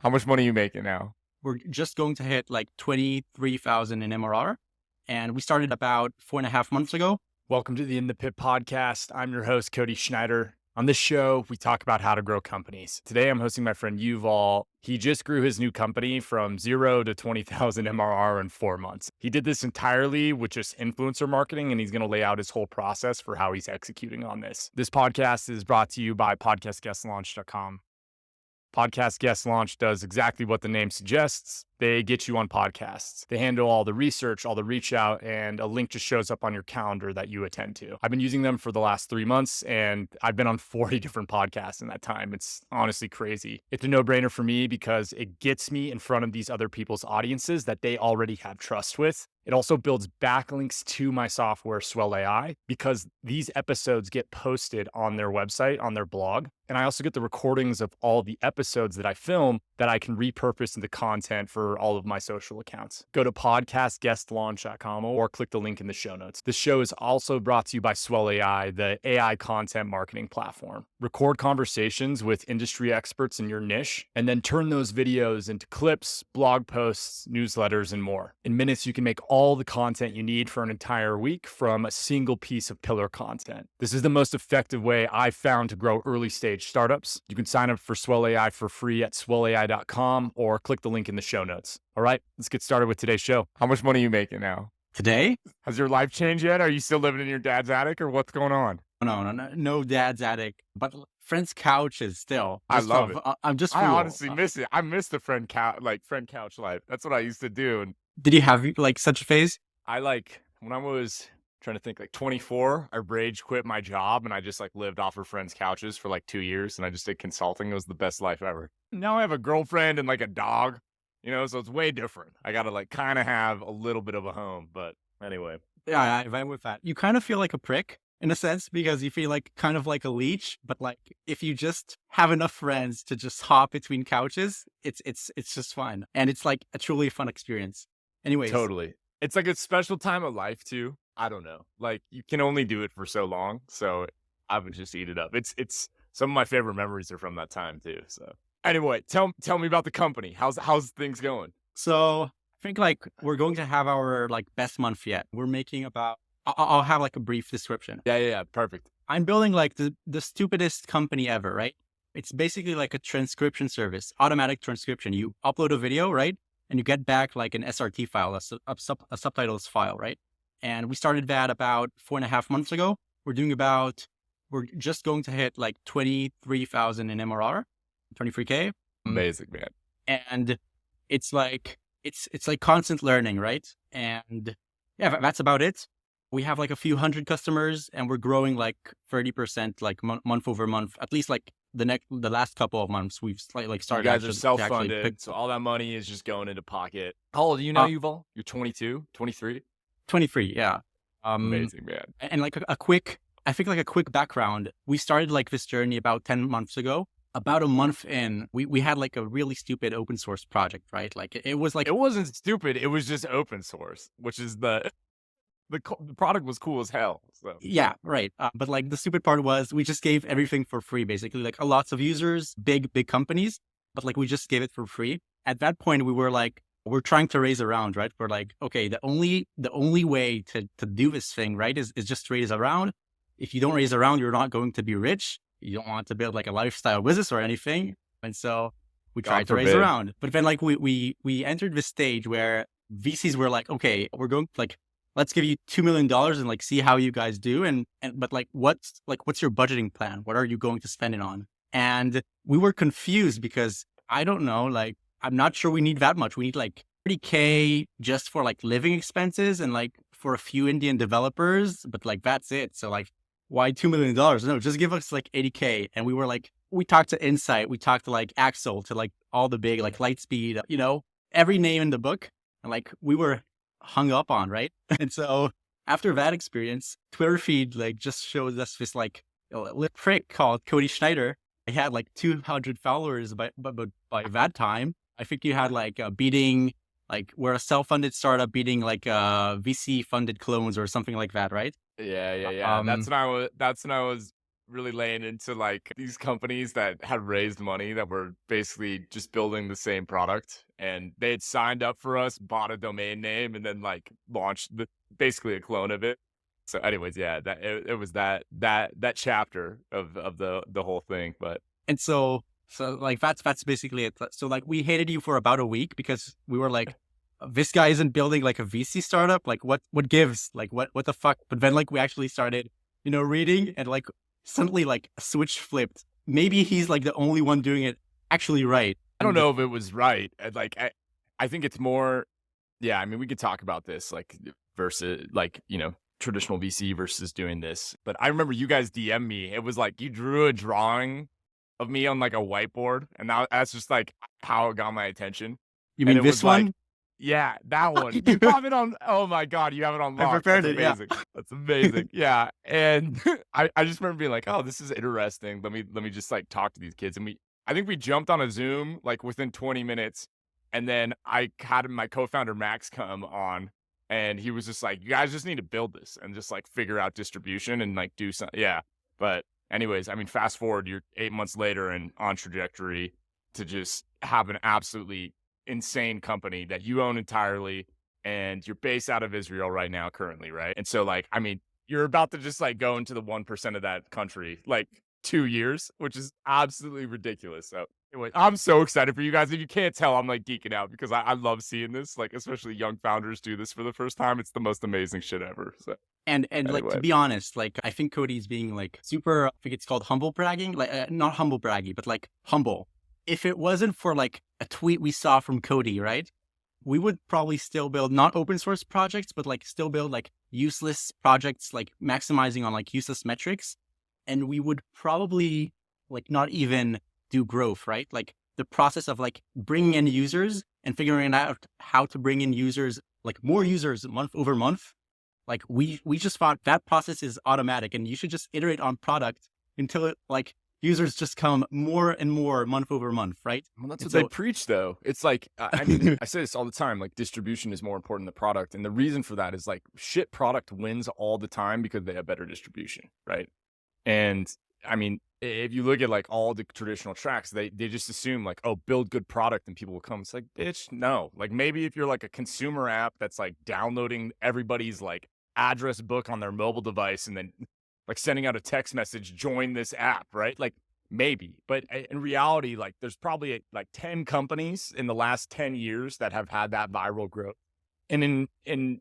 How much money are you making now? We're just going to hit like 23,000 in MRR. And we started about 4.5 months ago. Welcome to the In the Pit podcast. I'm your host, Cody Schneider. On this show, we talk about how to grow companies. Today, I'm hosting my friend Yuval. He just grew his new company from 0 to 20,000 MRR in 4 months. He did this entirely with just influencer marketing, and he's going to lay out his whole process for how he's executing on this. This podcast is brought to you by podcastguestlaunch.com. Podcast Guest Launch does exactly what the name suggests. They get you on podcasts. They handle all the research, all the reach out, and a link just shows up on your calendar that you attend to. I've been using them for the last 3 months, and I've been on 40 different podcasts in that time. It's honestly crazy. It's a no-brainer for me because it gets me in front of these other people's audiences that they already have trust with. It also builds backlinks to my software, Swell AI, because these episodes get posted on their website, on their blog. And I also get the recordings of all the episodes that I film that I can repurpose into content for all of my social accounts. Go to podcastguestlaunch.com or click the link in the show notes. This show is also brought to you by Swell AI, the AI content marketing platform. Record conversations with industry experts in your niche, and then turn those videos into clips, blog posts, newsletters, and more. In minutes, you can make all the content you need for an entire week from a single piece of pillar content. This is the most effective way I've found to grow early stage startups. You can sign up for Swell AI for free at swellai.com or click the link in the show notes. All right, let's get started with today's show. How much money are you making now? Today? Has your life changed yet? Are you still living in your dad's attic or what's going on? No dad's attic, but friend's couch is still. I love it. I'm just I real. honestly miss it. I miss the friend couch life. That's what I used to do. And Did you have like such a phase? when I was trying to think 24, I rage quit my job and I just lived off of friends' couches for 2 years and I just did consulting. It was the best life ever. Now I have a girlfriend and a dog, so it's way different. I got to kind of have a little bit of a home, but anyway. Yeah, I vibe with that. You kind of feel like a prick in a sense because you feel kind of like a leech, but if you just have enough friends to just hop between couches, it's just fun. And it's a truly fun experience. Anyways. Totally. It's a special time of life too. I don't know. You can only do it for so long. So I would just eat it up. It's some of my favorite memories are from that time too. So anyway, tell me about the company. How's things going? So I think we're going to have our best month yet. We're making about, I'll have a brief description. Yeah. Perfect. I'm building the stupidest company ever, right? It's basically a transcription service, automatic transcription. You upload a video, right? And you get back an SRT file, a subtitles file, right? And we started that about 4.5 months ago. We're just going to hit 23,000 in MRR, 23K. Amazing, man. And it's it's constant learning, right? And yeah, that's about it. We have a few hundred customers and we're growing 30% month over month, at least the last couple of months we've started. You guys are self-funded, so all that money is just going into pocket. How old do you know, Yuval? You're 22, 23? 23, yeah. Amazing, man. And a quick background. We started this journey about 10 months ago. About a month in, we had a really stupid open source project, right? It was it wasn't stupid. It was just open source, which is the product was cool as hell. So yeah, right. But the stupid part was we just gave everything for free, basically. Lots of users, big companies, but we just gave it for free. At that point, we were we're trying to raise a round, right? We're okay, the only way to do this thing, right, is just raise a round. If you don't raise a round, you're not going to be rich. You don't want to build a lifestyle business or anything. And so we tried to raise a round. But then we entered this stage where VCs were okay, we're going let's give you $2 million and see how you guys do. But what's your budgeting plan? What are you going to spend it on? And we were confused because I don't know, I'm not sure we need that much. We need 30K just for living expenses and for a few Indian developers, but that's it. So why $2 million? No, just give us 80K. And we were we talked to Insight, we talked to Axel, to all the big Lightspeed, every name in the book. And we were hung up on, right? And so after that experience, Twitter feed just showed us this little prick called Cody Schneider. He had 200 followers by that time. I think you had beating we're a self-funded startup beating VC funded clones or something like that, right? Yeah. That's when I was really laying into like these companies that had raised money that were basically just building the same product, and they had signed up for us, bought a domain name, and then like launched basically a clone of it. So, anyways, yeah, it was that chapter of the whole thing. But And so like that's basically it. So like we hated you for about a week because we were like, this guy isn't building like a VC startup. Like what gives? Like what the fuck? But then like we actually started, reading, and like suddenly like a switch flipped. Maybe he's like the only one doing it actually right. I don't know if it was right. Like I think it's more. Yeah, I mean, we could talk about this like versus like traditional VC versus doing this. But I remember you guys DM me. It was like you drew a drawing of me on like a whiteboard, and that's just like how it got my attention. You And mean it this was like, one? yeah, that one. You have it on. Oh my god, you have it on I lock. prepared That's it. Yeah. amazing. That's amazing. Yeah, and I just remember being like, oh, this is interesting. Let me just like talk to these kids, and I think we jumped on a Zoom like within 20 minutes, and then I had my co-founder Max come on, and he was just like, you guys just need to build this and just like figure out distribution and like do something. Yeah, but anyways, I mean, fast forward, you're 8 months later and on trajectory to just have an absolutely insane company that you own entirely, and you're based out of Israel right now currently, right? And so like, I mean, you're about to just like go into the 1% of that country like 2 years, which is absolutely ridiculous. So anyway, I'm so excited for you guys. If you can't tell, I'm like geeking out because I love seeing this, like especially young founders do this for the first time. It's the most amazing shit ever. So And like, to anyway. be honest, like I think Cody's being like super, I think it's called humble bragging, like not humble bragging, but like humble. If it wasn't for like a tweet we saw from Cody, right? We would probably still build not open source projects, but like still build like useless projects, like maximizing on like useless metrics. And we would probably like not even do growth, right? Like the process of like bringing in users and figuring out how to bring in users, like more users month over month. Like we just thought that process is automatic, and you should just iterate on product until it like users just come more and more month over month, right? Well, that's And what they so preach, though. It's like, I mean, I say this all the time, like distribution is more important than product. And the reason for that is like shit product wins all the time because they have better distribution, right? And I mean, if you look at like all the traditional tracks, they just assume like, oh, build good product and people will come. It's like, bitch, no. Like maybe if you're like a consumer app that's like downloading everybody's like address book on their mobile device and then like sending out a text message, join this app, right? Like maybe, but in reality, like there's probably like 10 companies in the last 10 years that have had that viral growth. And in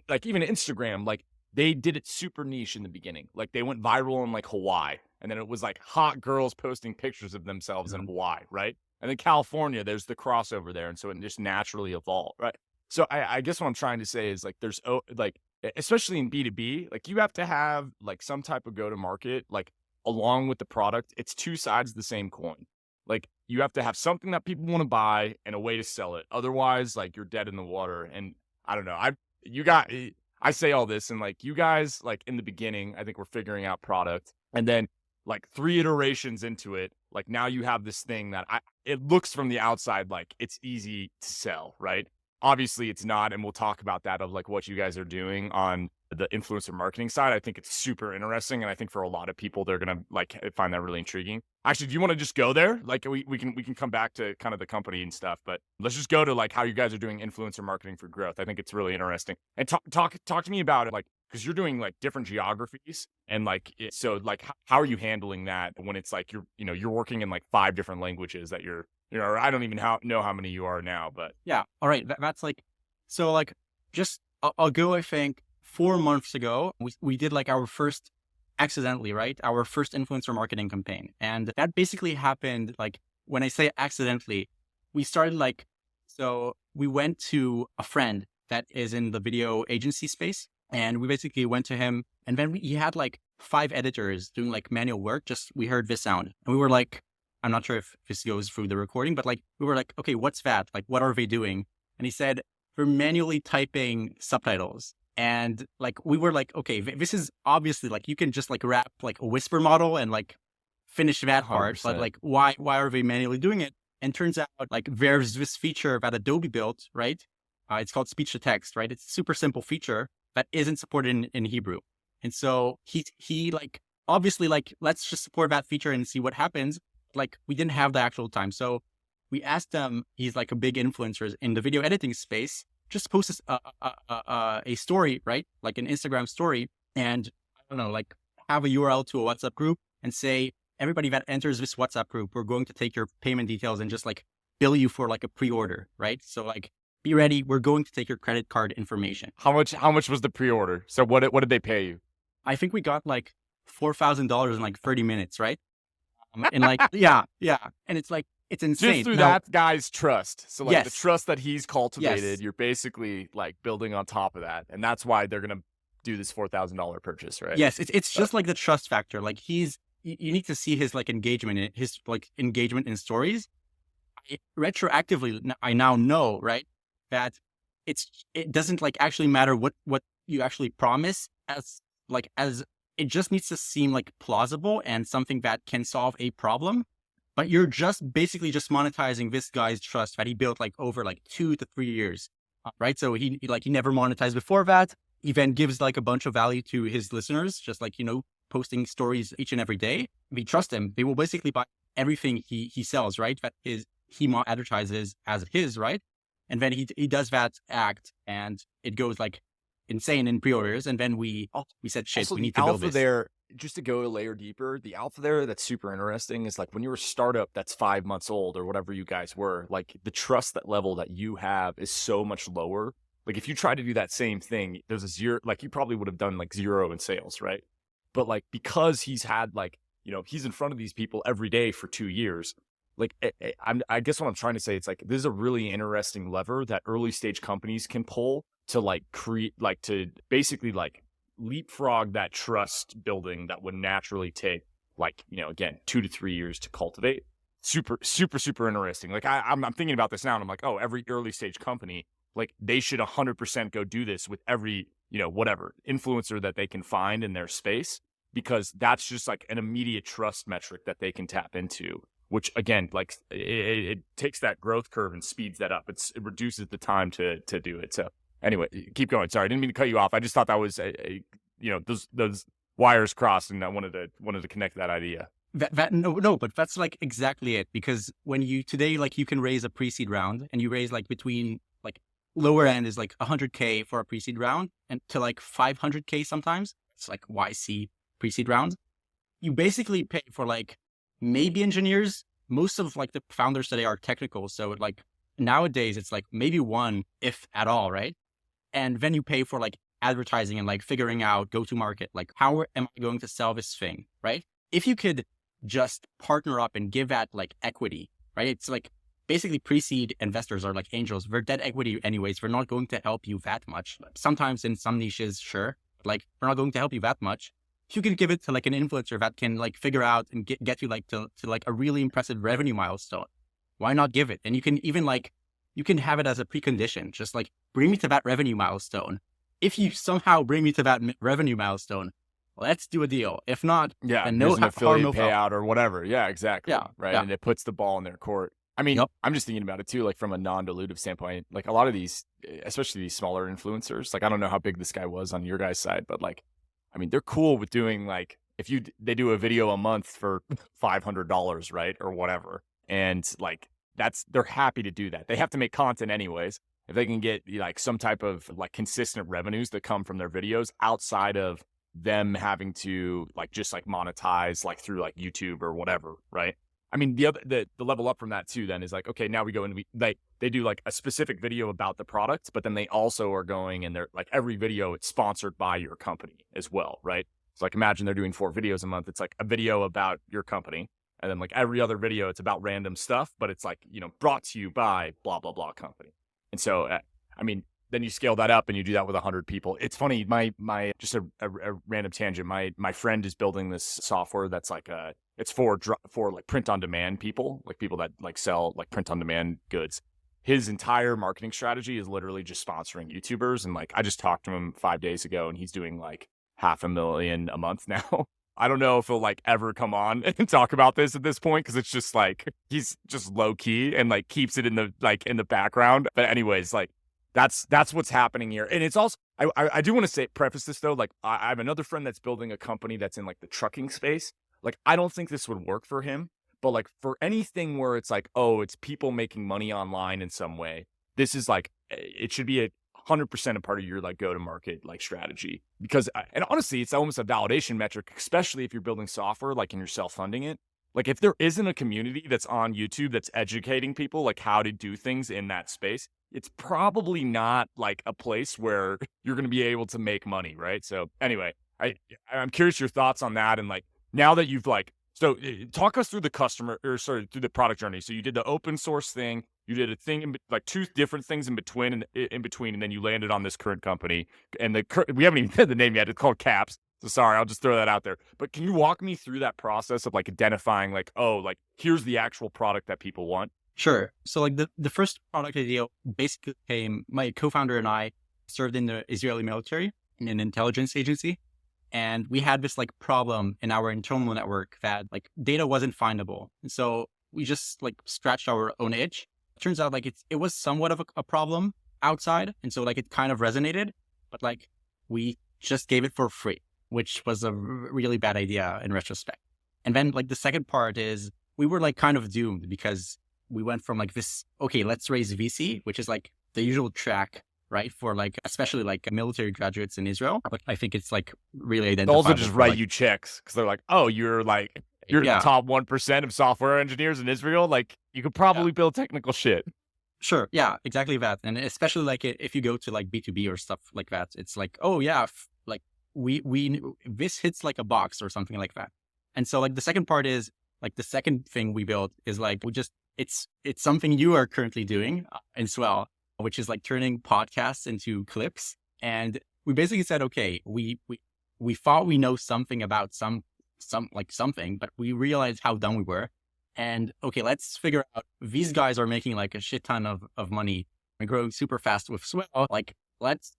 like even Instagram, like they did it super niche in the beginning. Like they went viral in like Hawaii, and then it was like hot girls posting pictures of themselves in Hawaii, right? And then California, there's the crossover there, and so it just naturally evolved, right? So I guess what I'm trying to say is like there's like especially in B2B, like you have to have like some type of go to market, like along with the product. It's two sides of the same coin. Like you have to have something that people want to buy and a way to sell it. Otherwise, like you're dead in the water. And I don't know. I say all this, and like you guys, like in the beginning, I think we're figuring out product, and then like 3 iterations into it, like now you have this thing that it looks from the outside like it's easy to sell, right? Obviously it's not, and we'll talk about that of like what you guys are doing on the influencer marketing side. I think it's super interesting, and I think for a lot of people they're gonna like find that really intriguing. Actually, do you want to just go there? Like we can come back to kind of the company and stuff, but let's just go to like how you guys are doing influencer marketing for growth. I think it's really interesting. And talk to me about it, like because you're doing like different geographies, and like so like how are you handling that when it's like you're working in like 5 different languages that you're I don't even know how many you are now, but yeah, all right, that's like, so like just I'll go. I think 4 months ago, we did like our first accidentally, right? Our first influencer marketing campaign. And that basically happened like when I say accidentally, we started like, so we went to a friend that is in the video agency space, and we basically went to him, and then he had like 5 editors doing like manual work. Just we heard this sound, and we were like, I'm not sure if this goes through the recording, but like we were like, okay, what's that? Like, what are they doing? And he said, they're manually typing subtitles. And like, we were like, okay, this is obviously like, you can just like wrap like a whisper model and like finish that part, but 100%. like, why are they manually doing it? And turns out like there's this feature that Adobe built, right? It's called speech to text, right? It's a super simple feature that isn't supported in Hebrew. And so he like obviously like, let's just support that feature and see what happens. Like we didn't have the actual time. So we asked him, he's like a big influencer in the video editing space, just post a story, right? Like an Instagram story, and I don't know, like have a URL to a WhatsApp group and say, everybody that enters this WhatsApp group, we're going to take your payment details and just like bill you for like a pre-order, right? So like, be ready. We're going to take your credit card information. How much was the pre-order? So what did they pay you? I think we got like $4,000 in like 30 minutes, right? And like, yeah. And it's like, it's insane. Just through that guy's trust. So like the Yes. trust that he's cultivated, Yes. you're basically like building on top of that. And that's why they're going to do this $4,000 purchase, right? Yes. It's just like the trust factor. Like you need to see his like engagement, his like engagement in stories. Retroactively, I now know, right, that it doesn't like actually matter what you actually promise, as it just needs to seem like plausible and something that can solve a problem. But you're just basically just monetizing this guy's trust that he built like over like 2 to 3 years, right? So he never monetized before that. He then gives like a bunch of value to his listeners, just like, posting stories each and every day. If you trust him, they will basically buy everything he sells, right? That he advertises as his, right? And then he does that act, and it goes like insane in pre-orders. And then we said, shit, Also, we need to build this. There, just to go a layer deeper, the alpha there that's super interesting is like when you're a startup that's 5 months old or whatever you guys were, like the trust level that you have is so much lower. Like if you try to do that same thing, there's a zero, like you probably would have done like 0 in sales, right? But like because he's had like, he's in front of these people every day for 2 years. Like, I guess what I'm trying to say, it's like, this is a really interesting lever that early stage companies can pull to like create, like to basically like leapfrog that trust building that would naturally take like, again, 2 to 3 years to cultivate. Super, super, super interesting. Like I'm thinking about this now and I'm like, oh, every early stage company, like they should 100% go do this with every, whatever influencer that they can find in their space, because that's just like an immediate trust metric that they can tap into. Which again, like it takes that growth curve and speeds that up. It reduces the time to do it. So anyway, keep going. Sorry, I didn't mean to cut you off. I just thought that was those wires crossed, and I wanted to connect that idea. No, but that's like exactly it. Because when today, like you can raise a pre-seed round, and you raise like between like lower end is like 100K for a pre-seed round, and to like 500K sometimes. It's like YC pre-seed rounds. You basically pay for like maybe engineers. Most of like the founders today are technical. So like nowadays it's like maybe one, if at all, right? And then you pay for like advertising and like figuring out go to market. Like how am I going to sell this thing, right? If you could just partner up and give that like equity, right? It's like basically pre-seed investors are like angels. They're dead equity anyways. They're not going to help you that much. Sometimes in some niches, sure. But like they're not going to help you that much. If you can give it to like an influencer that can like figure out and get you like to like a really impressive revenue milestone, why not give it? And you can even like, you can have it as a precondition, just like bring me to that revenue milestone. If you somehow bring me to that revenue milestone, let's do a deal. If not, then no an affiliate no payout or whatever. Yeah, exactly. Yeah, right. Yeah. And it puts the ball in their court. I mean, I'm just thinking about it too, like from a non-dilutive standpoint, like a lot of these, especially these smaller influencers, like I don't know how big this guy was on your guys' side, but like, I mean, they're cool with doing like, they do a video a month for $500, right? Or whatever. And like, they're happy to do that. They have to make content anyways. If they can get like some type of like consistent revenues that come from their videos outside of them having to like, just like monetize like through like YouTube or whatever, right? I mean, the level up from that too then is like, okay, now we go and they do like a specific video about the product, but then they also are going and they're like every video it's sponsored by your company as well, right? So like imagine they're doing 4 videos a month. It's like a video about your company. And then like every other video, it's about random stuff, but it's like, brought to you by blah, blah, blah company. And so, I mean, then you scale that up and you do that with 100 people. It's funny, my just a random tangent. My friend is building this software that's like it's for like print on demand people, like people that like sell like print on demand goods. His entire marketing strategy is literally just sponsoring YouTubers. And like, I just talked to him 5 days ago and he's doing like $500,000 a month now. I don't know if he'll like ever come on and talk about this at this point, because it's just like he's just low key and like keeps it in the background. But anyways, like That's what's happening here. And it's also, I do want to preface this though. Like I have another friend that's building a company that's in like the trucking space. Like I don't think this would work for him, but like for anything where it's like, oh, it's people making money online in some way, this is like, it should be 100% a part of your like go to market like strategy. Because, and honestly, it's almost a validation metric, especially if you're building software, like and you're self-funding it. Like if there isn't a community that's on YouTube that's educating people like how to do things in that space, it's probably not like a place where you're going to be able to make money, right? So anyway, I'm curious your thoughts on that. And like now that you've like, so talk us through the through the product journey. So you did the open source thing, you did a thing like two different things in between, and then you landed on this current company. And we haven't even said the name yet. It's called KAPS. So sorry, I'll just throw that out there. But can you walk me through that process of like identifying like, oh, like here's the actual product that people want? Sure. So like the first product idea basically came, my co-founder and I served in the Israeli military in an intelligence agency. And we had this like problem in our internal network that like data wasn't findable. And so we just like scratched our own itch. Turns out like it was somewhat of a problem outside. And so like it kind of resonated, but like we just gave it for free, which was a really bad idea in retrospect. And then like the second part is we were like kind of doomed because we went from like this, okay, let's raise VC, which is like the usual track, right? For like, especially like military graduates in Israel. But I think it's like really identifiable. They'll also just write you checks because they're like, oh, you're the top 1% of software engineers in Israel. Like you could probably build technical shit. Sure. Yeah, exactly that. And especially like if you go to like B2B or stuff like that, it's like, oh yeah, like this hits like a box or something like that. And so like the second part is like the second thing we built is like, it's something you are currently doing in Swell, which is like turning podcasts into clips. And we basically said, okay, we thought we know something about something, but we realized how dumb we were. And okay, let's figure out, these guys are making like a shit ton of money and growing super fast with Swell. Like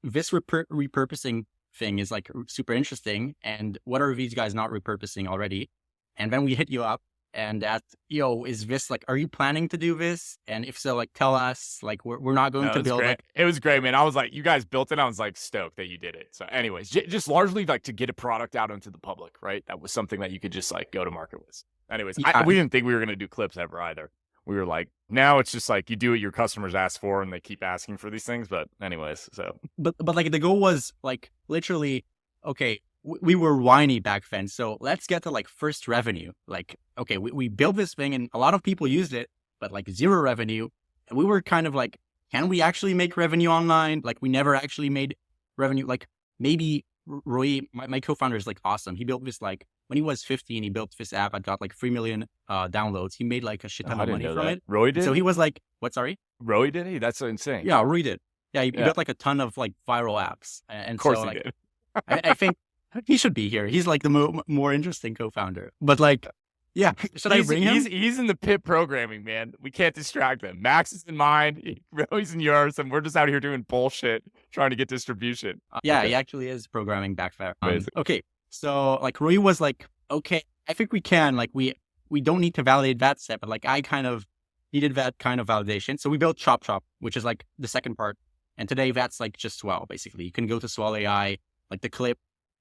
this repurposing thing is like super interesting. And what are these guys not repurposing already? And then we hit you up and asked, is this like, are you planning to do this? And if so, like, tell us, like, we're not going to build it. It was great, man. I was like, you guys built it. I was like stoked that you did it. So anyways, just largely like to get a product out into the public, right? That was something that you could just like go to market with. Anyways, we didn't think we were going to do clips ever either. We were like, now it's just like you do what your customers ask for and they keep asking for these things. But anyways, so. But like the goal was like literally, okay, we were whiny back then. So let's get to like first revenue. Like, okay, we built this thing and a lot of people used it, but like zero revenue. And we were kind of like, can we actually make revenue online? Like we never actually made revenue. Like maybe Roy, my co-founder is like awesome. He built this like, when he was 15, he built this app that got like 3 million downloads. He made like a shit ton of money from it. Roy did? So he was like, what, sorry? Roy did he? That's insane. Yeah, Roy did. Yeah, he built like a ton of like viral apps. And of course so, he like, did. I think he should be here. He's like the more interesting co-founder. But like, yeah, should I bring him? He's in the pit programming, man. We can't distract him. Max is in mine, Roy's in yours, and we're just out here doing bullshit, trying to get distribution. Yeah, okay. He actually is programming back there. Okay, so like Roy was like, okay, I think we can. Like we don't need to validate that step, but like I kind of needed that kind of validation. So we built Chop, which is like the second part. And today that's like just Swell, basically. You can go to Swell AI, like the clip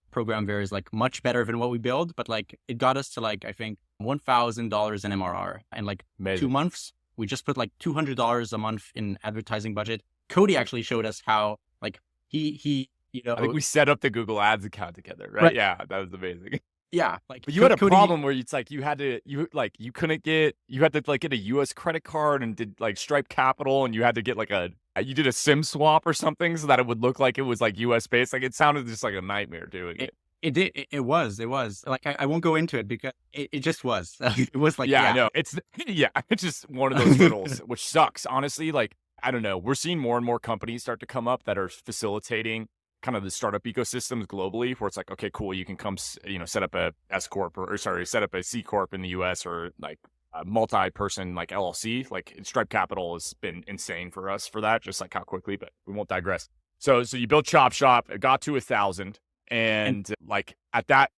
program there is like much better than what we build, but like it got us to like, I think $1,000 in MRR. And like Amazing. 2 months, we just put like $200 a month in advertising budget. Cody actually showed us how like he I think we set up the Google Ads account together, right? Yeah, that was amazing. Yeah, like but you had a problem where it's like you had to get a US credit card and did like Stripe Capital, and you had to get like you did a SIM swap or something so that it would look like it was like US based. Like it sounded just like a nightmare doing it. It was like I won't go into it because it just was. It was like I know it's just one of those riddles, which sucks honestly. Like I don't know, we're seeing more and more companies start to come up that are facilitating kind of the startup ecosystems globally, where it's like, okay, cool, you can come, set up a S corp set up a C corp in the US, or like a multi-person like LLC. Like Stripe Capital has been insane for us for that, just like how quickly. But we won't digress. So you built Chop, it got to 1,000, and like at that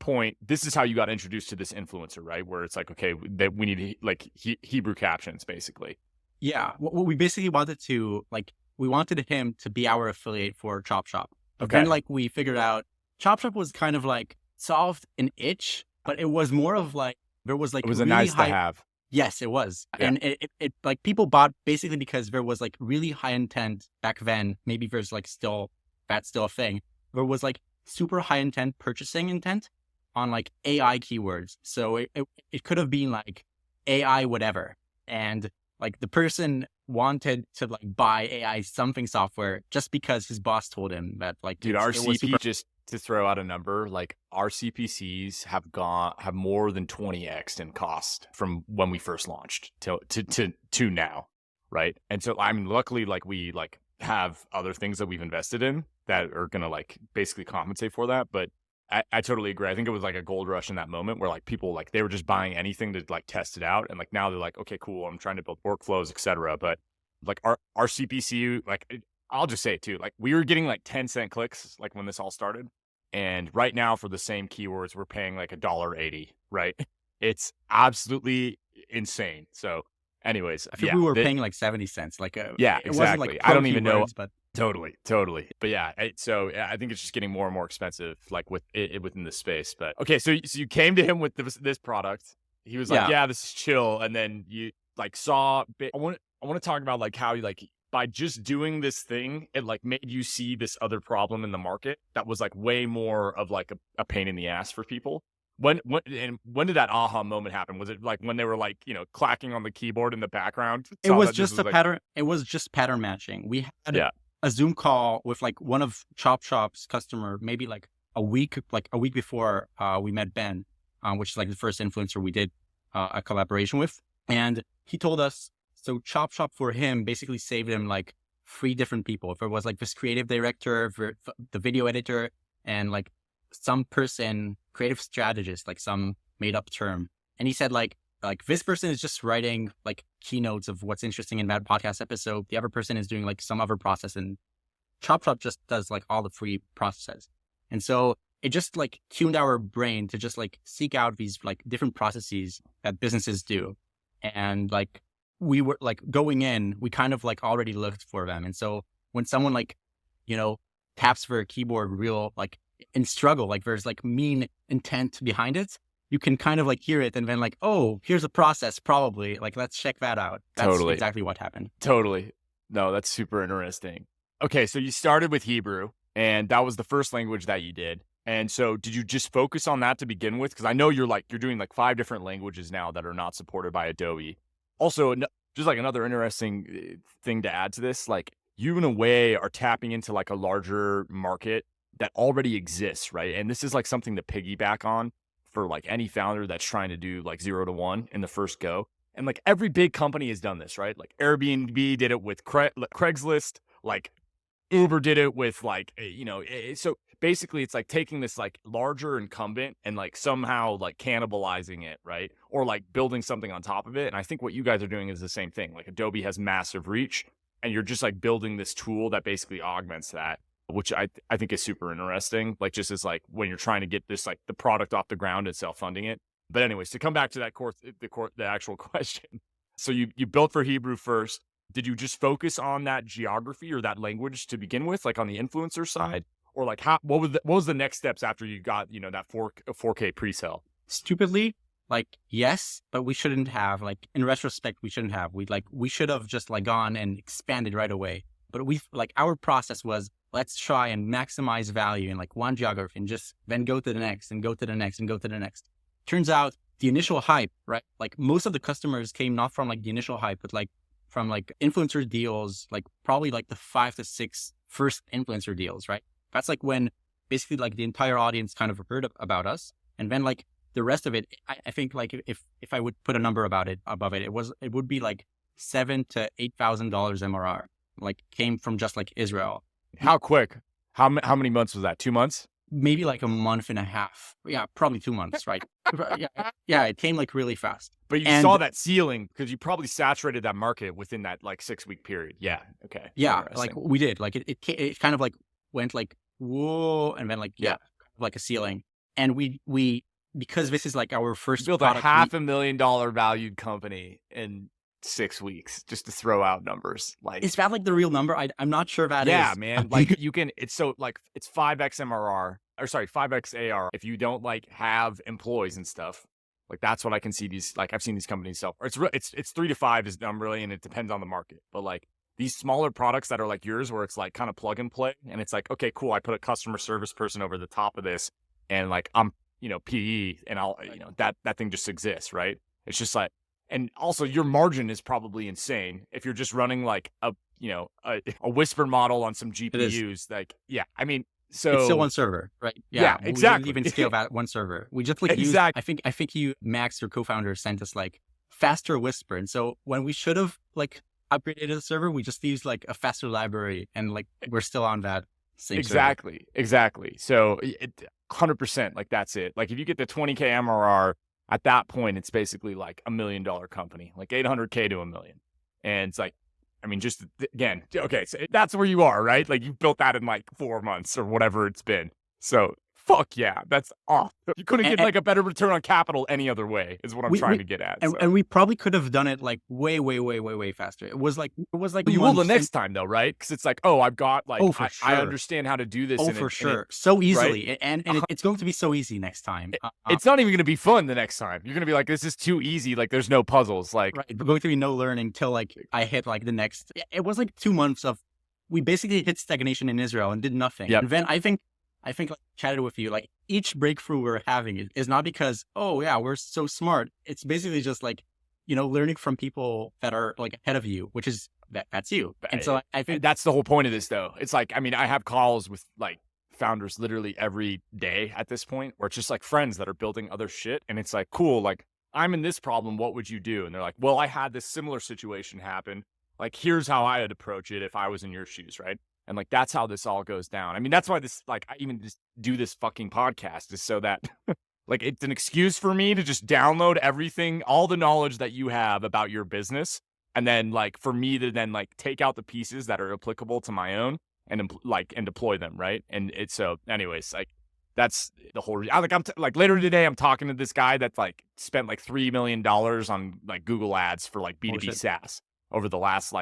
point, this is how you got introduced to this influencer, right? Where it's like, okay, that we need like Hebrew captions, basically. Yeah, what we basically wanted to like. we wanted him to be our affiliate for Chop Shop. But Okay. then like we figured out Chop Shop was kind of like solved an itch, but it was more of like, there was like It was a really nice to high. have. Yes, it was. Yeah. And it like people bought basically because there was like really high intent back then. Maybe there's like that's still a thing. There was like super high intent purchasing intent on like AI keywords. So it could have been like AI whatever. And like the person wanted to like buy AI something software just because his boss told him that like, Dude, it our was CP, super. just to throw out a number, like our CPCs have more than 20x in cost from when we first launched to now, right? And so I mean, luckily, like we like have other things that we've invested in that are gonna like basically compensate for that. But I totally agree. I think it was like a gold rush in that moment where like people like they were just buying anything to like test it out, and like now they're like, okay, cool, I'm trying to build workflows, etc. But like our CPC, like I'll just say it too, like we were getting like 10-cent clicks like when this all started, and right now for the same keywords we're paying like $1.80, right? It's absolutely insane. So, anyways, I think we were paying like 70 cents. Like yeah, it wasn't exactly. like I don't even know. keywords, but Totally. But yeah, so I think it's just getting more and more expensive, like with it within this space. But okay, so you came to him with this product. He was like, yeah, this is chill. And then you like saw, I want to talk about like how you like by just doing this thing, it like made you see this other problem in the market that was like way more of like a pain in the ass for people. When did that aha moment happen? Was it like when they were like, clacking on the keyboard in the background? it was just a pattern. It was just pattern matching. We had a Zoom call with like one of Chop Shop's customer, maybe like a week before we met Ben, which is like the first influencer we did a collaboration with. And he told us, so Chop Shop for him basically saved him like 3 different people. If it was like this creative director, the video editor, and like some person, creative strategist, like some made up term. And he said like this person is just writing like keynotes of what's interesting in that podcast episode. The other person is doing like some other process, and Chop Chop just does like all the free processes. And so it just like tuned our brain to just like seek out these like different processes that businesses do. And like we were like going in, we kind of like already looked for them. And so when someone like, taps for a keyboard real like in struggle, like there's like mean intent behind it, you can kind of like hear it and then like, oh, here's a process probably. Like, let's check that out. That's exactly what happened. Totally. No, that's super interesting. Okay, so you started with Hebrew, and that was the first language that you did. And so did you just focus on that to begin with? Because I know you're doing like 5 different languages now that are not supported by Adobe. Also, just like another interesting thing to add to this, like you in a way are tapping into like a larger market that already exists, right? And this is like something to piggyback on for like any founder that's trying to do like 0 to 1 in the first go. And like every big company has done this, right? Like Airbnb did it with Craigslist, like Uber did it with like, so basically it's like taking this like larger incumbent and like somehow like cannibalizing it, right? Or like building something on top of it. And I think what you guys are doing is the same thing. Like Adobe has massive reach, and you're just like building this tool that basically augments that, which I think is super interesting. Like just as like when you're trying to get this like the product off the ground and self-funding it. But anyways, to come back to that the actual question. So you built for Hebrew first. Did you just focus on that geography or that language to begin with, like on the influencer side, or like what was the next steps after you got that 4K pre-sale? Stupidly, like yes, but we shouldn't have. Like in retrospect, we shouldn't have. We should have just like gone and expanded right away. But our process was, let's try and maximize value in like one geography and just then go to the next and go to the next and go to the next. Turns out the initial hype, right? Like most of the customers came not from like the initial hype, but like from like influencer deals, like probably like the 5 to 6 first influencer deals, right? That's like when basically like the entire audience kind of heard about us. And then like the rest of it, I think like if I would put a number above it, it would be like $7,000 to $8,000 MRR, like came from just like Israel. How quick? How many months was that? 2 months? Maybe like a month and a half. Yeah, probably 2 months, right? Yeah, it came like really fast. But you saw that ceiling because you probably saturated that market within that like 6-week period. Yeah. Okay. Yeah, like we did. Like it kind of like went like whoa, and then like like a ceiling. And we because this is like our first built product, a $500,000 valued company in 6 weeks just to throw out numbers. Like, Is that like the real number? I'm not sure that is. yeah, man. Like you can, it's so like, it's 5x MRR or sorry, 5x AR. If you don't like have employees and stuff, like that's what I can see these, like I've seen these companies sell. Or it's 3 to 5 is number really, and it depends on the market. But like these smaller products that are like yours, where it's like kind of plug and play, and it's like, okay, cool. I put a customer service person over the top of this, and like I'm, PE, and I'll, that thing just exists, right? It's just like, and also your margin is probably insane if you're just running like a whisper model on some GPUs. Like, yeah, I mean, so it's still one server, right? Yeah, exactly. We didn't even scale that one server. We just like exactly. I think you, Max, your co-founder, sent us like faster whisper, and so when we should have like upgraded the server, we just used like a faster library, and like we're still on that same exactly, server. exactly. So 100%, like that's it. Like if you get the 20K MRR. At that point, it's basically like $1 million company, like 800K to $1 million. And it's like, I mean, just again, okay, so that's where you are, right? Like you built that in like 4 months or whatever it's been. So fuck yeah, that's awesome. You couldn't get like a better return on capital any other way is what I'm trying to get at. And we probably could have done it like way faster. It was like you will the next time though, right? Because it's like, oh, I've got like, for sure. I understand how to do this. For sure. So easily. Right? And it's going to be so easy next time. It's not even going to be fun the next time. You're going to be like, this is too easy. Like there's no puzzles. Like, right. There's going to be no learning till like I hit like the next, it was like 2 months of, we basically hit stagnation in Israel and did nothing. Yep. And then I think like chatted with you, like each breakthrough we're having is not because, oh yeah, we're so smart. It's basically just like, learning from people that are like ahead of you, which is that's you. And so I think that's the whole point of this though. It's like, I mean, I have calls with like founders literally every day at this point, where it's just like friends that are building other shit. And it's like, cool, like I'm in this problem. What would you do? And they're like, well, I had this similar situation happen. Like, here's how I would approach it if I was in your shoes. Right. And like, that's how this all goes down. I mean, that's why this, like, I even just do this fucking podcast is so that like, it's an excuse for me to just download everything, all the knowledge that you have about your business. And then like, for me to then like take out the pieces that are applicable to my own and deploy them. Right. And it's so anyways, like that's the whole, like later today, I'm talking to this guy that's like spent like $3 million on like Google ads for like B2B SaaS over the last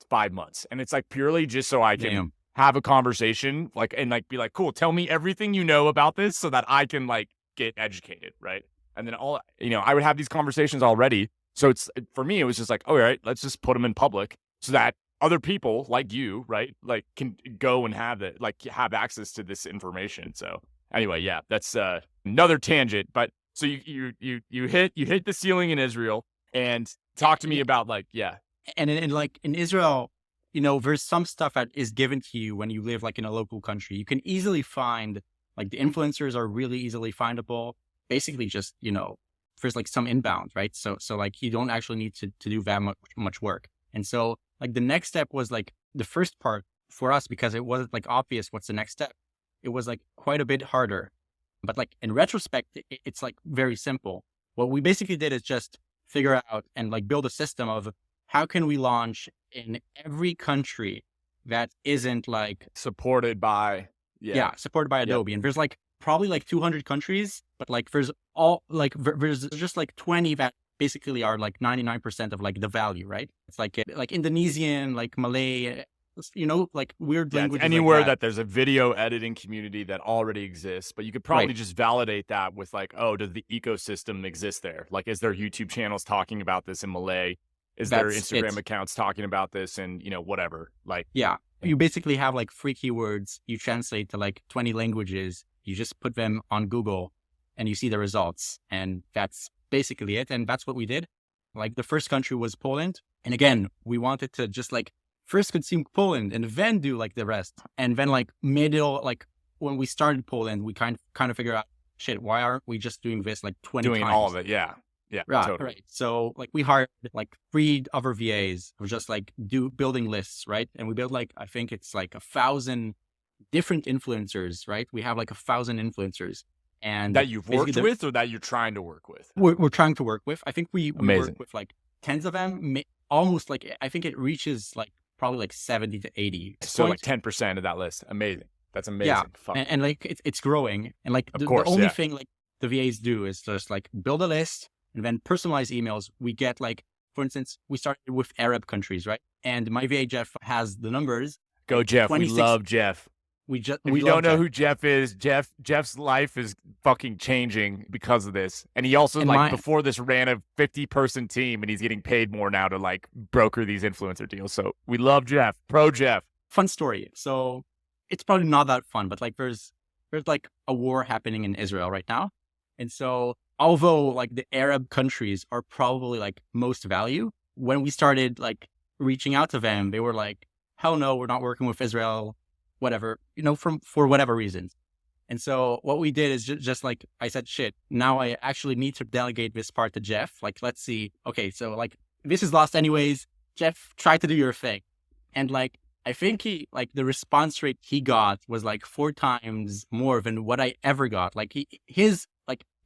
5 months. And it's like purely just so I can have a conversation like, and like be like, cool, tell me everything you know about this so that I can like get educated. Right. And then I would have these conversations already. So for me, it was just like, all right, let's just put them in public so that other people like you, right, like can go and have access to this information. So anyway, yeah, that's another tangent. But so you hit the ceiling in Israel, and talk to me about like, yeah. And in Israel, there's some stuff that is given to you when you live like in a local country. You can easily find like the influencers are really easily findable. Basically just, there's like some inbound, right? So like you don't actually need to do that much work. And so like the next step was like the first part for us, because it wasn't like obvious what's the next step. It was like quite a bit harder, but like in retrospect, it's like very simple. What we basically did is just figure out and like build a system of how can we launch in every country that isn't like supported by supported by Adobe. And there's like probably like 200 countries, but like there's there's just like 20 that basically are like 99% of like the value, right? It's like Indonesian, like Malay, like weird languages. Anywhere like that there's a video editing community that already exists, but you could probably just validate that with like, oh, does the ecosystem exist there? Like, is there YouTube channels talking about this in Malay? Is there Instagram accounts talking about this and, whatever? Like, yeah, you basically have like 3 keywords. You translate to like 20 languages. You just put them on Google and you see the results. And that's basically it. And that's what we did. Like the first country was Poland. And again, we wanted to just like first consume Poland and then do like the rest. And then like when we started Poland, we kind of figured out, shit, why aren't we just doing this like 20 times? Doing all of it. Yeah. Yeah, totally. Right. So like we hired like 3 other VAs who just like building lists, right? And we built like, I think it's like 1,000 different influencers, right? We have like 1,000 influencers. And that you've worked with or that you're trying to work with? We're trying to work with. I think we work with like tens of them, almost like, I think it reaches like probably like 70 to 80. So like 10% of that list. Amazing. That's amazing. Yeah. And like it's growing. And like the only thing like the VAs do is just like build a list and then personalized emails. We get like for instance, we started with Arab countries, right? And my VA Jeff has the numbers. Go Jeff. We love Jeff. We don't know who Jeff is, Jeff's life is fucking changing because of this. And he also, and before this, ran a 50-person team, and he's getting paid more now to like broker these influencer deals. So we love Jeff. Pro Jeff. Fun story. So it's probably not that fun, but like there's like a war happening in Israel right now. And so although like the Arab countries are probably like most value, when we started like reaching out to them, they were like, hell no, we're not working with Israel, whatever, for whatever reasons. And so what we did is just like, I said, shit, now I actually need to delegate this part to Jeff. Like, let's see. Okay. So like, this is lost anyways. Jeff, try to do your thing. And like, I think the response rate he got was like 4 times more than what I ever got. Like he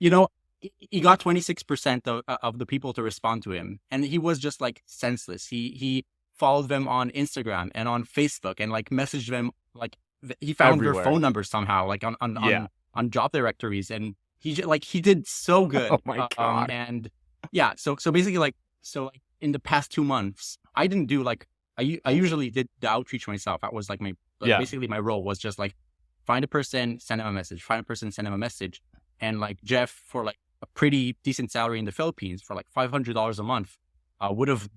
got 26% of the people to respond to him. And he was just like senseless. He followed them on Instagram and on Facebook and like messaged them. Like he found their phone numbers somehow, like on job directories. And he did so good. Oh my God. And yeah, so basically in the past 2 months, I didn't do like, I usually did the outreach myself. That was like basically my role was just like find a person, send him a message, find a person, send him a message. And like Jeff, for like a pretty decent salary in the Philippines for like $500 a month, would have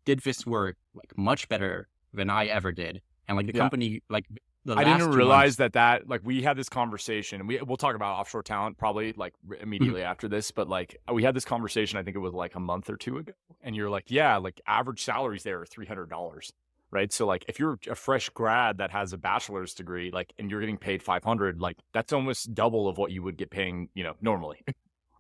did this work like much better than I ever did. And like the company, like I didn't realize that like we had this conversation, and we'll talk about offshore talent probably like immediately after this, but like we had this conversation, I think it was like a month or 2 ago, and you're like, yeah, like average salaries there are $300, right? So like if you're a fresh grad that has a bachelor's degree, like, and you're getting paid 500, like that's almost double of what you would get paying, normally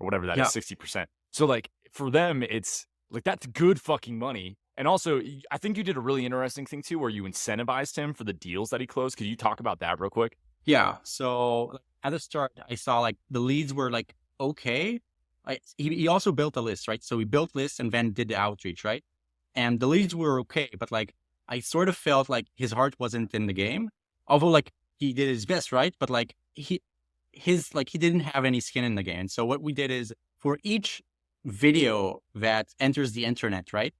or whatever that is, 60%. So like for them, it's like, that's good fucking money. And also, I think you did a really interesting thing too, where you incentivized him for the deals that he closed. Could you talk about that real quick? Yeah. So at the start, I saw like the leads were like, okay. He also built a list, right? So we built lists and then did the outreach, right? And the leads were okay, but like, I sort of felt like his heart wasn't in the game, although like he did his best, right? But like he didn't have any skin in the game. So what we did is for each video that enters the internet, right,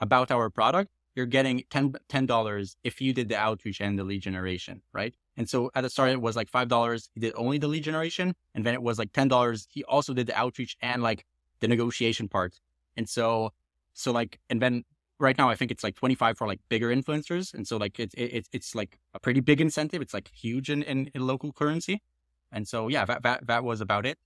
about our product, you're getting $10 if you did the outreach and the lead generation, right? And so at the start, it was like $5. He did only the lead generation. And then it was like $10. He also did the outreach and like the negotiation part. And so and then right now, I think it's like 25 for like bigger influencers. And so like, it's like a pretty big incentive. It's like huge in local currency. And so, yeah, that was about it.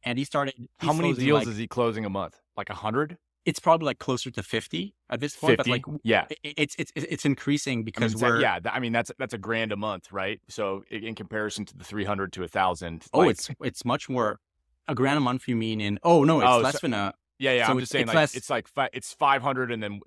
And he started. How many deals is he closing a month? Like 100? It's probably like closer to 50 at this point, 50? But like, yeah, it's increasing because that's $1,000 a month, right? So in comparison to the 300 to 1,000. Oh, like, it's much more. $1,000 a month, you mean in? Oh no, it's less than a. Yeah. So I'm just saying, it's 500, and then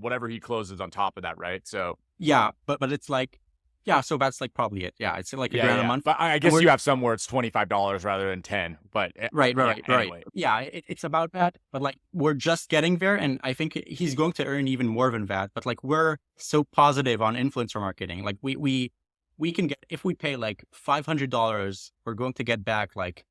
whatever he closes on top of that, right? So yeah, but it's like. Yeah, so that's like probably it. Yeah, it's like $1,000 a month. But I guess you have some where it's $25 rather than 10. But right. Anyway. Yeah, it's about that. But like we're just getting there, and I think he's going to earn even more than that. But like we're so positive on influencer marketing. Like we can get, if we pay like $500, we're going to get back like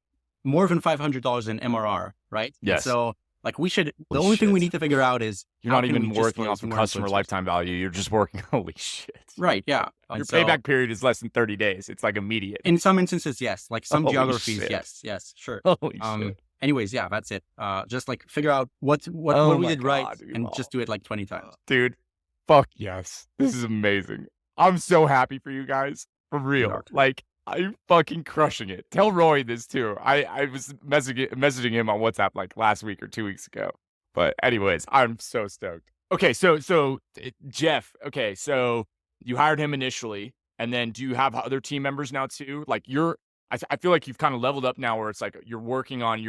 more than $500 in MRR, right? Yes. So like we should. The only thing we need to figure out is you're not even working off of customer lifetime value. You're just working. Holy shit. Right. Yeah. Your payback period is less than 30 days. It's like immediate. In some instances, yes. Like some geographies, shit. Yes. Sure. Holy shit. Anyways, yeah, that's it. Just like figure out what we did right and just do it like 20 times. Dude, fuck yes. This is amazing. I'm so happy for you guys. For real. Like, I'm fucking crushing it. Tell Roy this too. I was messaging him on WhatsApp like last week or 2 weeks ago. But anyways, I'm so stoked. Okay, so Jeff, okay, so you hired him initially, and then do you have other team members now too? Like I feel like you've kind of leveled up now where it's like you're working on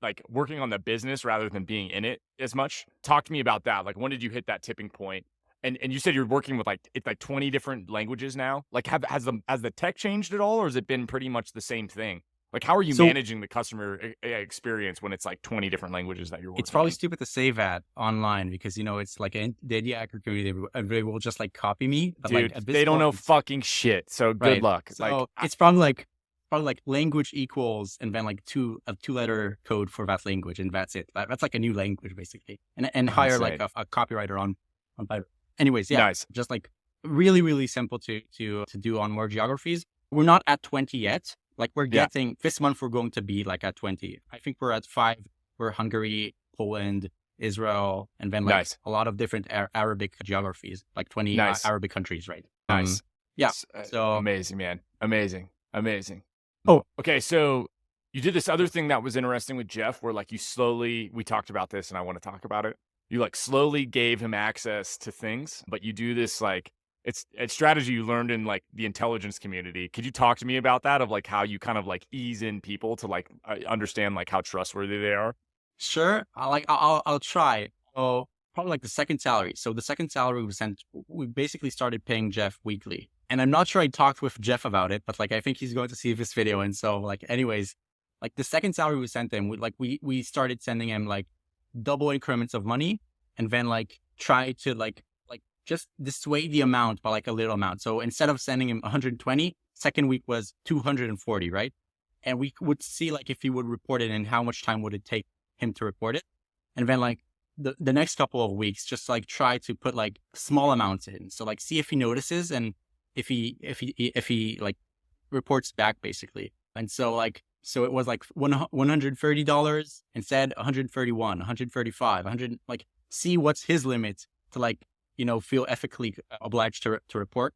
the business rather than being in it as much. Talk to me about that. Like when did you hit that tipping point? And you said you're working with it's 20 different languages now. Like has the tech changed at all, or has it been pretty much the same thing? Like how are you managing the customer experience when it's like 20 different languages that you're working? It's probably stupid to say that online because it's like the idea hacker community, they will just like copy me. But dude, they don't know fucking shit. So good luck. So it's probably like probably like language equals and then like a 2-letter code for that language, and that's it. That's like a new language basically, and hire like Insane. a copywriter on Fiverr. Anyways, yeah, Nice. just like really really simple to do on more geographies. We're not at 20 yet. Like we're Yeah. getting this month, we're going to be like at 20. I think we're at 5. We're Hungary, Poland, Israel, and then like Nice. a lot of different Arabic geographies, like 20 Nice. Arabic countries, right? Nice. Yeah. It's, So amazing, man. Amazing. Oh. Okay. So you did this other thing that was interesting with Jeff where like we talked about this and I want to talk about it. You like slowly gave him access to things, but you do this like, it's a strategy you learned in like the intelligence community. Could you talk to me about that of like how you kind of like ease in people to like understand like how trustworthy they are? Sure. I'll try. So probably like the second salary. So the second salary we basically started paying Jeff weekly. And I'm not sure I talked with Jeff about it, but like I think he's going to see this video. And so like anyways, like the second salary we sent him, we started sending him like double increments of money, and then like try to like just dissuade the amount by like a little amount. So instead of sending him 120, second week was 240, right? And we would see like if he would report it and how much time would it take him to report it. And then like the next couple of weeks, just like try to put like small amounts in. So like see if he notices and if he like reports back basically. And so it was like $130 instead, 131, 135, 100, like see what's his limit to like, feel ethically obliged to report.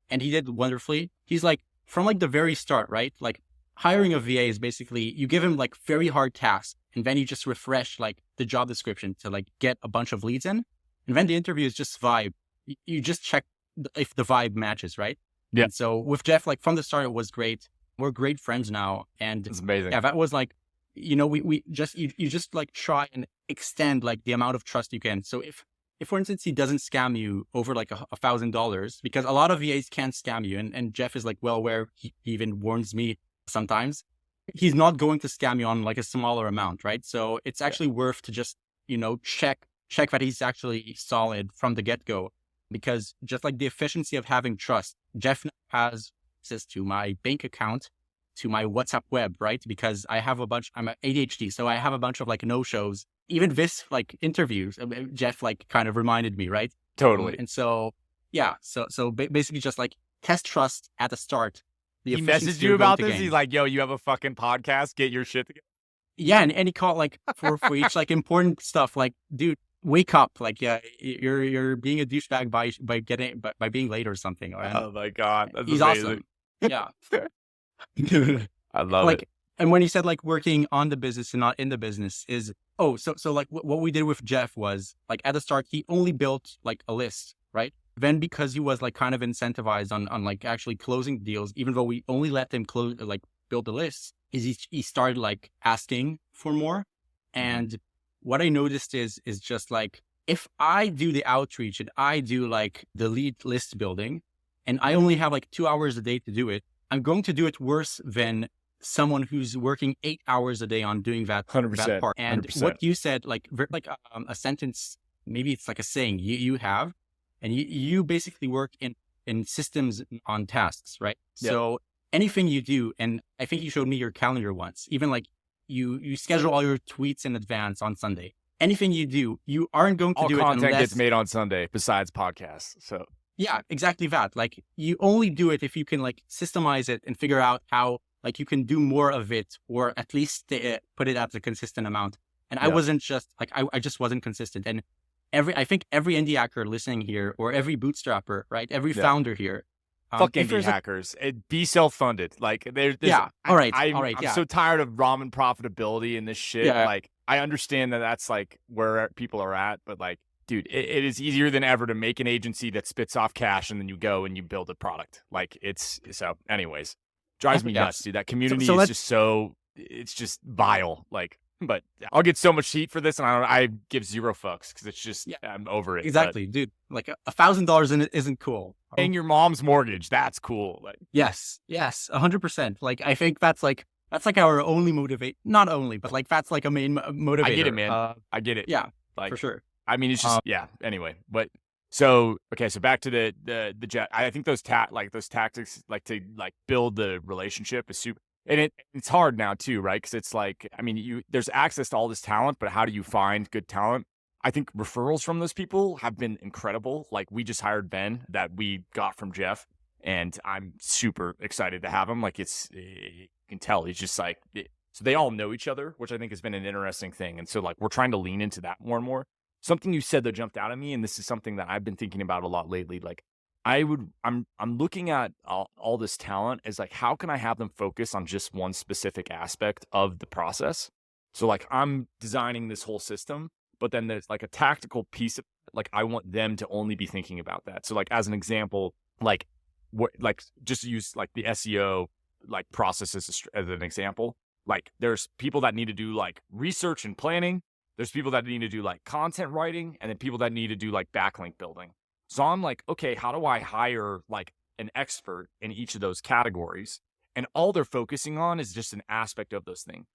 And he did wonderfully. He's like, from like the very start, right? Like hiring a VA is basically, you give him like very hard tasks and then you just refresh like the job description to like get a bunch of leads in. And then the interview is just vibe. You just check if the vibe matches, right? Yeah. And so with Jeff, like from the start, it was great. We're great friends now. And It's amazing. yeah, that was like, we just, you just like try and extend like the amount of trust you can. So if for instance, he doesn't scam you over like $1,000, because a lot of VAs can scam you. And Jeff is like well aware. He even warns me sometimes. He's not going to scam you on like a smaller amount, right? So it's actually worth to just, check that he's actually solid from the get-go, because just like the efficiency of having trust, Jeff has access to my bank account, to my WhatsApp web, right? Because I'm an ADHD, so I have a bunch of like no-shows. Even this like interviews, Jeff like kind of reminded me, right? Totally. And so, yeah, so basically just like test trust at the start. He messaged you about this? He's like, yo, you have a fucking podcast, get your shit together. Yeah, and he called like for each like important stuff, like, dude, wake up. Like, yeah, you're being a douchebag by being late or something. Oh my God. That's he's amazing. Awesome. Yeah. I love like, it. And when he said like working on the business and not in the business is, so like what we did with Jeff was like at the start, he only built like a list, right? Then because he was like kind of incentivized on like actually closing deals, even though we only let him build the list, is he started like asking for more. And what I noticed is just like, if I do the outreach and I do like the lead list building and I only have like 2 hours a day to do it, I'm going to do it worse than someone who's working 8 hours a day on doing that 100%, part. And 100%. what you said, like a sentence, maybe it's like a saying you have, and you basically work in systems on tasks, right? Yep. So anything you do, and I think you showed me your calendar once, even like you schedule all your tweets in advance on Sunday. Anything you do, you aren't going to All do it content unless gets made on Sunday besides podcasts. So yeah, exactly that. Like you only do it if you can like systemize it and figure out how like you can do more of it, or at least put it at a consistent amount. And I wasn't just like, I just wasn't consistent. And I think every indie hacker listening here, or every bootstrapper, right? Every founder here. Fuck indie hackers. Be self-funded. Like there's all right. I'm so tired of ramen profitability and this shit. Yeah. Like I understand that that's like where people are at, but like, dude, it is easier than ever to make an agency that spits off cash and then you go and you build a product. Like so anyways, drives me nuts, dude. That community is just it's just vile. Like, but I'll get so much heat for this and I give zero fucks because it's just, I'm over it. Exactly, dude. Like $1,000 in it isn't cool. Paying your mom's mortgage, that's cool. Like, yes, 100%. Like, I think that's like our only motivate. Not only, but like that's like a main motivator. I get it, man. I get it. Yeah, like for sure. I mean, it's just anyway, but so back to the jet. I think those tactics like to like build the relationship is super. And it's hard now too, right? Because it's like, I mean, there's access to all this talent, but how do you find good talent? I think referrals from those people have been incredible. Like we just hired Ben that we got from Jeff, and I'm super excited to have him. Like you can tell he's just like, so they all know each other, which I think has been an interesting thing. And so like we're trying to lean into that more and more. Something you said that jumped out at me, and this is something that I've been thinking about a lot lately. Like I'm looking at all this talent as like, how can I have them focus on just one specific aspect of the process? So like I'm designing this whole system, but then there's like a tactical piece of like, I want them to only be thinking about that. So like, as an example, like like just use like the SEO, like processes as an example. Like there's people that need to do like research and planning. There's people that need to do like content writing, and then people that need to do like backlink building. So I'm like, okay, how do I hire like an expert in each of those categories? And all they're focusing on is just an aspect of those things.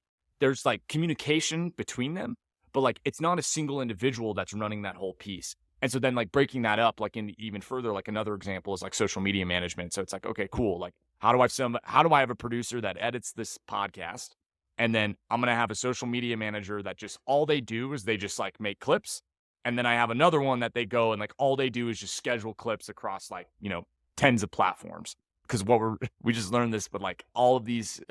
There's like communication between them, but like it's not a single individual that's running that whole piece. And so then like breaking that up, like in even further, like another example is like social media management. So it's like, okay, cool. Like how do I have a producer that edits this podcast? And then I'm going to have a social media manager that just all they do is they just like make clips. And then I have another one that they go and like all they do is just schedule clips across like, tens of platforms. Because we just learned this, but like all of these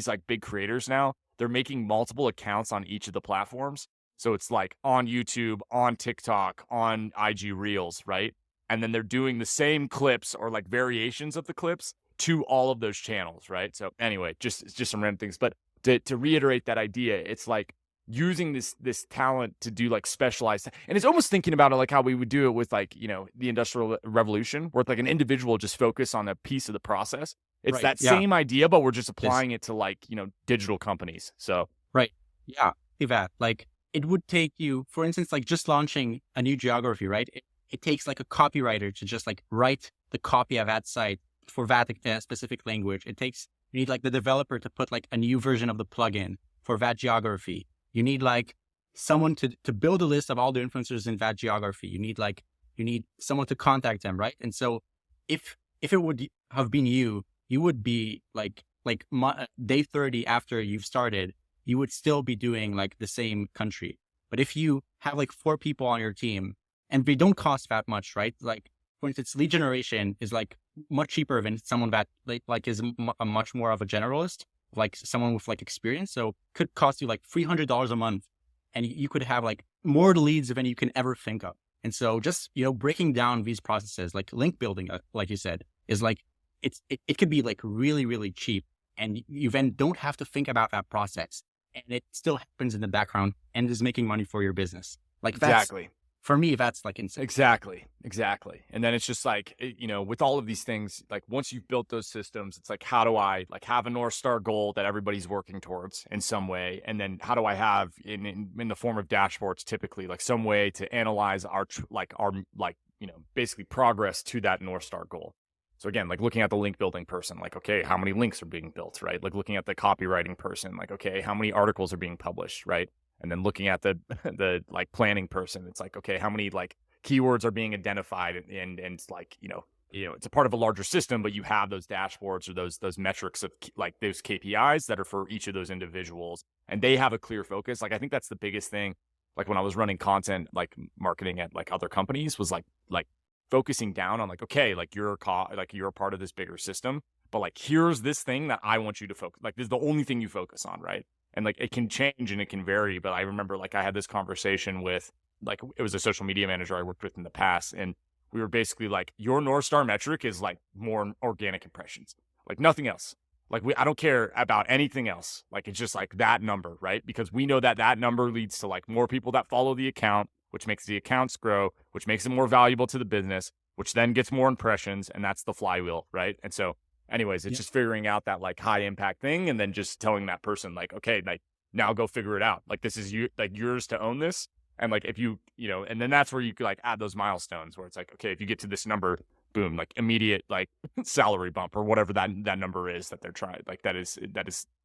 like big creators now, they're making multiple accounts on each of the platforms. So it's like on YouTube, on TikTok, on IG Reels, right? And then they're doing the same clips or like variations of the clips to all of those channels, right? So anyway, it's just some random things. But to reiterate that idea, it's like using this talent to do like specialized, and it's almost thinking about it like how we would do it with like, the Industrial Revolution, where it's like an individual just focus on a piece of the process. It's Right. that Yeah. same idea, but we're just Yes. applying it to like, digital companies. So Right. Yeah. That like it would take you, for instance, like just launching a new geography, right? It takes like a copywriter to just like write the copy of that site for that specific language. You need like the developer to put like a new version of the plugin for that geography. You need like someone to build a list of all the influencers in that geography. You need someone to contact them, right? And so if it would have been you would be like day 30 after you've started, you would still be doing like the same country. But if you have like 4 people on your team and they don't cost that much, right? Like for instance, lead generation is like much cheaper than someone that like is a much more of a generalist, like someone with like experience. So could cost you like $300 a month, and you could have like more leads than you can ever think of. And so just, breaking down these processes, like link building, like you said, is like, it could be like really, really cheap. And you then don't have to think about that process. And it still happens in the background and is making money for your business. Like exactly. For me, that's like insane. Exactly. And then it's just like, with all of these things, like once you've built those systems, it's like, how do I like have a North Star goal that everybody's working towards in some way? And then how do I have in the form of dashboards, typically like some way to analyze our basically progress to that North Star goal. So again, like looking at the link building person, like, okay, how many links are being built, right? Like looking at the copywriting person, like, okay, how many articles are being published, right? And then looking at the like planning person, it's like, okay, how many like keywords are being identified, and like, it's a part of a larger system, but you have those dashboards or those metrics of like those KPIs that are for each of those individuals, and they have a clear focus. Like I think that's the biggest thing. Like when I was running content, like marketing at like other companies, was like focusing down on like, okay, like you're a part of this bigger system, but like here's this thing that I want you to focus. Like this is the only thing you focus on, right? And like it can change and it can vary. But I remember like I had this conversation with like, it was a social media manager I worked with in the past, and we were basically like, your North Star metric is like more organic impressions, like nothing else. Like I don't care about anything else. Like it's just like that number, right? Because we know that number leads to like more people that follow the account, which makes the accounts grow, which makes it more valuable to the business, which then gets more impressions, and that's the flywheel, right? And so anyways, it's just figuring out that like high impact thing, and then just telling that person like, okay, like now go figure it out. Like this is yours to own this. And like if and then that's where you could like add those milestones where it's like, okay, if you get to this number, boom, like immediate like salary bump or whatever that number is that they're trying, like that is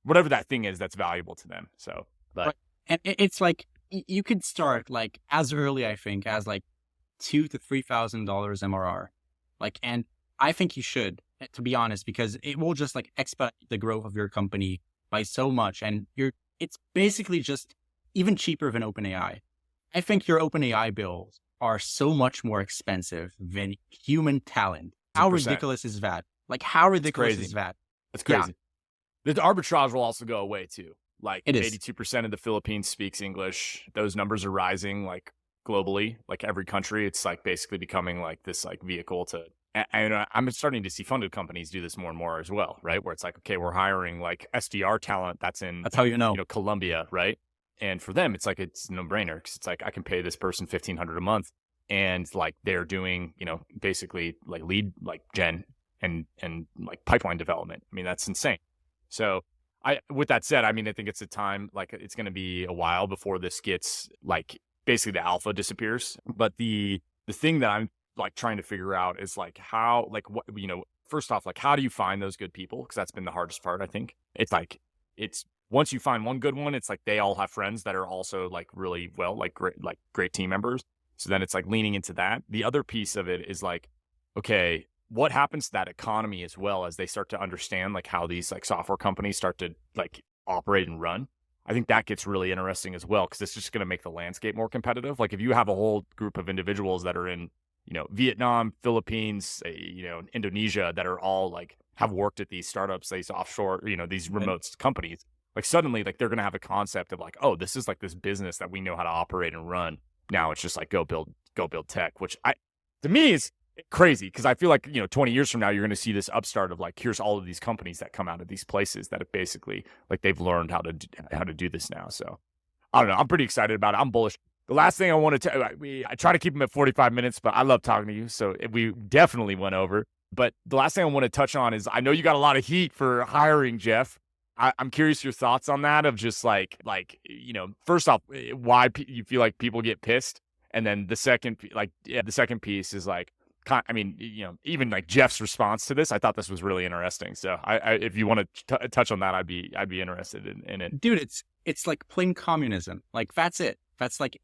whatever that thing is that's valuable to them. So, but right. And it's like you could start like as early, I think, as like $2,000 to $3,000 MRR. Like, and I think you should, to be honest, because it will just like expedite the growth of your company by so much. And it's basically just even cheaper than OpenAI. I think your OpenAI bills are so much more expensive than human talent. How 100%. ridiculous is that? Like, how ridiculous is that? That's crazy. The arbitrage will also go away too. Like It is. 82% of the Philippines speaks English. Those numbers are rising like globally, like every country. It's like basically becoming like this like vehicle to, and I'm starting to see funded companies do this more and more as well, right? Where it's like, okay, we're hiring like SDR talent that's in, That's how you know. Colombia, right? And for them, it's like, it's a no-brainer because it's like, I can pay this person $1,500 a month and like they're doing, basically like lead like gen and like pipeline development. I mean, that's insane. So with that said, I mean, I think it's a time, like it's going to be a while before this gets like basically the alpha disappears. But the thing that I'm like trying to figure out is like how, like what, first off, like how do you find those good people? Because that's been the hardest part, I think. It's like, once you find one good one, it's like they all have friends that are also like really well, like great team members. So then it's like leaning into that. The other piece of it is like, okay, what happens to that economy as well as they start to understand like how these like software companies start to like operate and run? I think that gets really interesting as well because it's just going to make the landscape more competitive. Like if you have a whole group of individuals that are in, Vietnam, Philippines, Indonesia that are all like have worked at these startups, these offshore, these remote companies, like suddenly like they're going to have a concept of like, oh, this is like this business that we know how to operate and run. Now it's just like go build tech, which to me is crazy because I feel like 20 years from now you're going to see this upstart of like here's all of these companies that come out of these places that have basically like they've learned how to do this now. So I don't know, I'm pretty excited about it. I'm bullish. The last thing I want to tell I try to keep them at 45 minutes, but I love talking to you, so we definitely went over. But the last thing I want to touch on is I know you got a lot of heat for hiring Jeff. I'm curious your thoughts on that of just like first off, why you feel like people get pissed, and then the second piece is like, I mean, even like Jeff's response to this, I thought this was really interesting. So if you want to touch on that, I'd be interested in it. Dude, it's like plain communism. Like that's it. That's like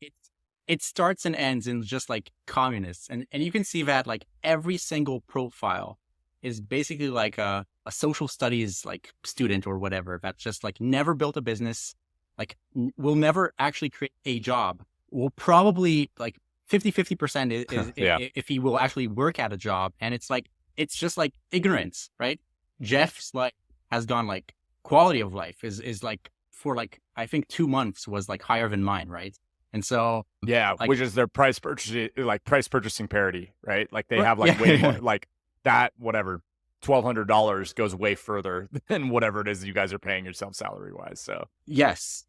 it starts and ends in just like communists. And you can see that like every single profile is basically like a social studies like student or whatever that just like never built a business, like will never actually create a job, will probably like 50% is if he will actually work at a job. And it's like, it's just like ignorance, right? Jeff's like has gone like quality of life is like for like, I think 2 months was like higher than mine. Right. And so, like, which is their price purchasing parity, right? Like they have like way more like that, whatever, $1,200 goes way further than whatever it is you guys are paying yourself salary wise. So yes,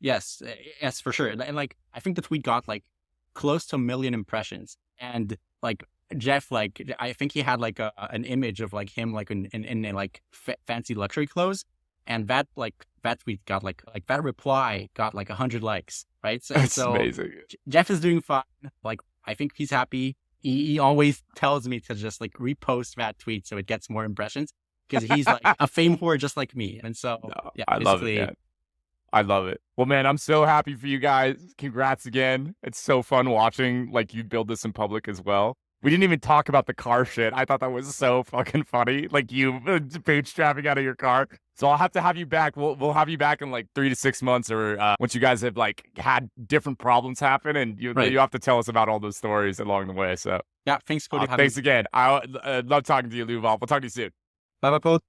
for sure. And like, I think the tweet got like close to 1 million impressions. And like Jeff, like, I think he had like an image of like him, like in like fancy luxury clothes. And that tweet got like that reply got like 100 likes, right? That's amazing. Jeff is doing fine. Like, I think he's happy. He always tells me to just like repost that tweet so it gets more impressions because he's like a fame whore just like me. And so, I love it, man. I love it. Well, man, I'm so happy for you guys. Congrats again. It's so fun watching like you build this in public as well. We didn't even talk about the car shit. I thought that was so fucking funny. Like you bootstrapping out of your car. So I'll have to have you back. We'll have you back in like 3 to 6 months or once you guys have like had different problems happen and you have to tell us about all those stories along the way. So yeah, thanks, Cody. Thanks again. I love talking to you, Luval. We'll talk to you soon. Bye, Paul.